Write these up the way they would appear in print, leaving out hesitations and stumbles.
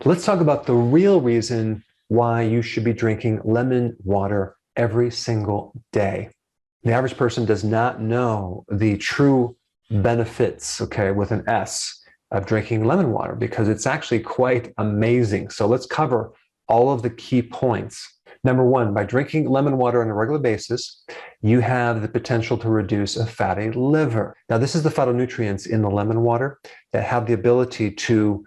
Let's talk about the real reason why you should be drinking lemon water every single day. The average person does not know the true benefits, okay, with an S, of drinking lemon water because it's actually quite amazing. So let's cover all of the key points. Number one, by drinking lemon water on a regular basis, you have the potential to reduce a fatty liver. Now, this is the phytonutrients in the lemon water that have the ability to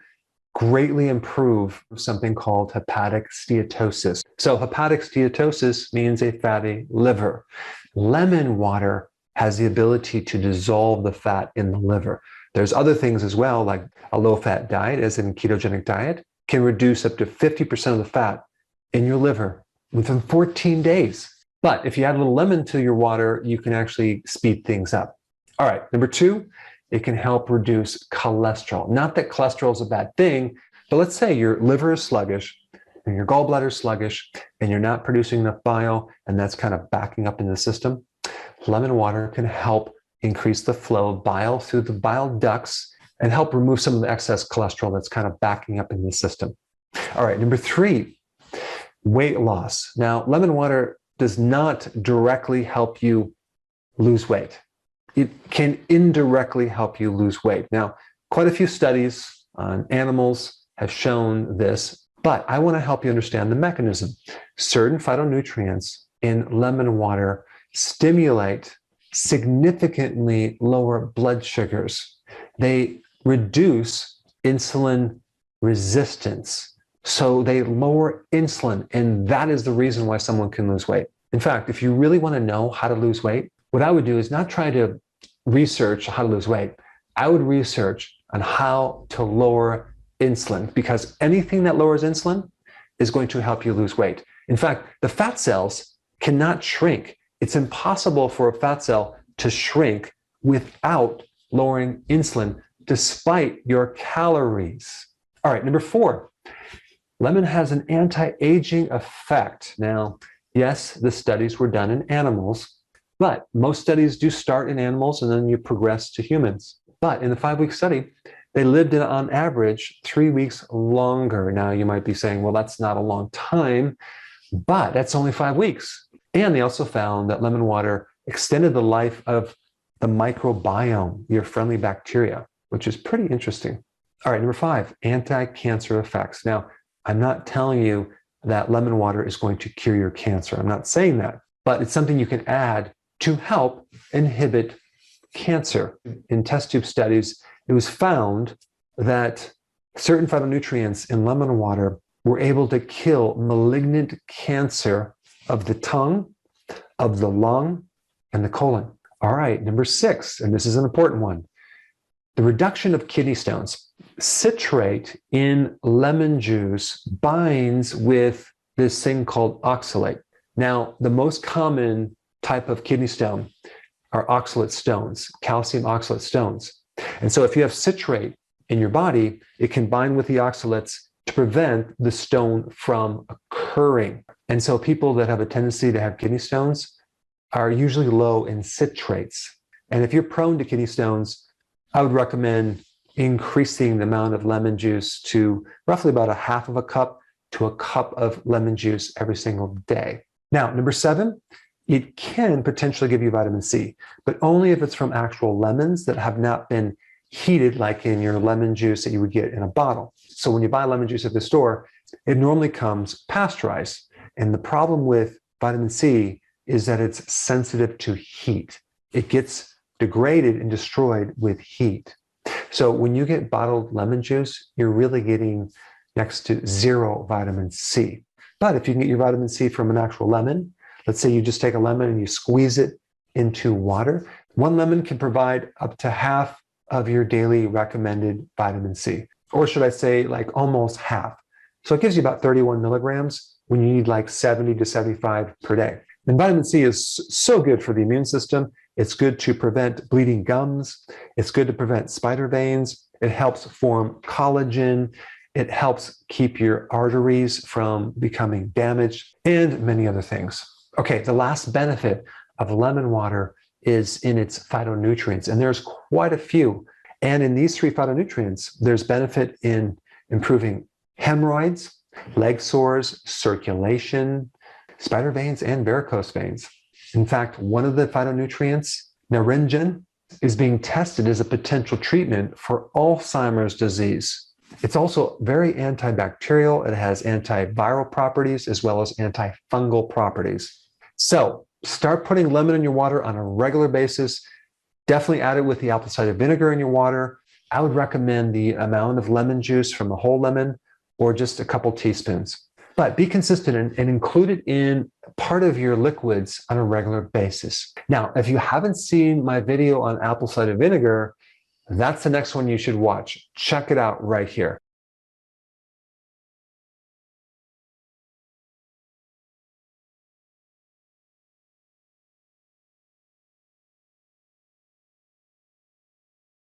greatly improve something called hepatic steatosis. So hepatic steatosis means a fatty liver. Lemon water has the ability to dissolve the fat in the liver. There's other things as well, like a low-fat diet, as in ketogenic diet, can reduce up to 50% of the fat in your liver within 14 days. But if you add a little lemon to your water, you can actually speed things up. All right, number two, it can help reduce cholesterol. Not that cholesterol is a bad thing, but let's say your liver is sluggish and your gallbladder is sluggish and you're not producing enough bile and that's kind of backing up in the system. Lemon water can help increase the flow of bile through the bile ducts and help remove some of the excess cholesterol that's kind of backing up in the system. All right, number three, weight loss. Now, lemon water does not directly help you lose weight. It can indirectly help you lose weight. Now, quite a few studies on animals have shown this, but I want to help you understand the mechanism. Certain phytonutrients in lemon water stimulate significantly lower blood sugars. They reduce insulin resistance. So they lower insulin, and that is the reason why someone can lose weight. In fact, if you really want to know how to lose weight, what I would do is not try to research how to lose weight. I would research on how to lower insulin, because anything that lowers insulin is going to help you lose weight. In fact, the fat cells cannot shrink. It's impossible for a fat cell to shrink without lowering insulin, despite your calories. All right, number four, lemon has an anti-aging effect. Now, yes, the studies were done in animals, but most studies do start in animals and then you progress to humans. But in the 5-week study, they lived on average 3 weeks longer. Now, you might be saying, well, that's not a long time, but that's only 5 weeks. And they also found that lemon water extended the life of the microbiome, your friendly bacteria, which is pretty interesting. All right, number five, anti-cancer effects. Now, I'm not telling you that lemon water is going to cure your cancer. I'm not saying that, but it's something you can add to help inhibit cancer. In test tube studies, it was found that certain phytonutrients in lemon water were able to kill malignant cancer of the tongue, of the lung, and the colon. All right, number six, and this is an important one, the reduction of kidney stones. Citrate in lemon juice binds with this thing called oxalate. Now, the most common type of kidney stone are oxalate stones, calcium oxalate stones. And so if you have citrate in your body, it can bind with the oxalates to prevent the stone from occurring. And so people that have a tendency to have kidney stones are usually low in citrates. And if you're prone to kidney stones, I would recommend increasing the amount of lemon juice to roughly about 1/2 cup to a cup of lemon juice every single day. Now, number seven, it can potentially give you vitamin C, but only if it's from actual lemons that have not been heated, like in your lemon juice that you would get in a bottle. So when you buy lemon juice at the store, it normally comes pasteurized. And the problem with vitamin C is that it's sensitive to heat. It gets degraded and destroyed with heat. So when you get bottled lemon juice, you're really getting next to zero vitamin C. But if you can get your vitamin C from an actual lemon, let's say you just take a lemon and you squeeze it into water, one lemon can provide up to half of your daily recommended vitamin C. Or should I say like almost half. So it gives you about 31 milligrams when you need like 70 to 75 per day. And vitamin C is so good for the immune system. It's good to prevent bleeding gums. It's good to prevent spider veins. It helps form collagen. It helps keep your arteries from becoming damaged and many other things. Okay, the last benefit of lemon water is in its phytonutrients, and there's quite a few. And in these 3 phytonutrients, there's benefit in improving hemorrhoids, leg sores, circulation, spider veins, and varicose veins. In fact, one of the phytonutrients, naringin, is being tested as a potential treatment for Alzheimer's disease. It's also very antibacterial. It has antiviral properties as well as antifungal properties. So start putting lemon in your water on a regular basis. Definitely add it with the apple cider vinegar in your water. I would recommend the amount of lemon juice from a whole lemon or just a couple teaspoons. But be consistent and include it in part of your liquids on a regular basis. Now, if you haven't seen my video on apple cider vinegar, that's the next one you should watch. Check it out right here.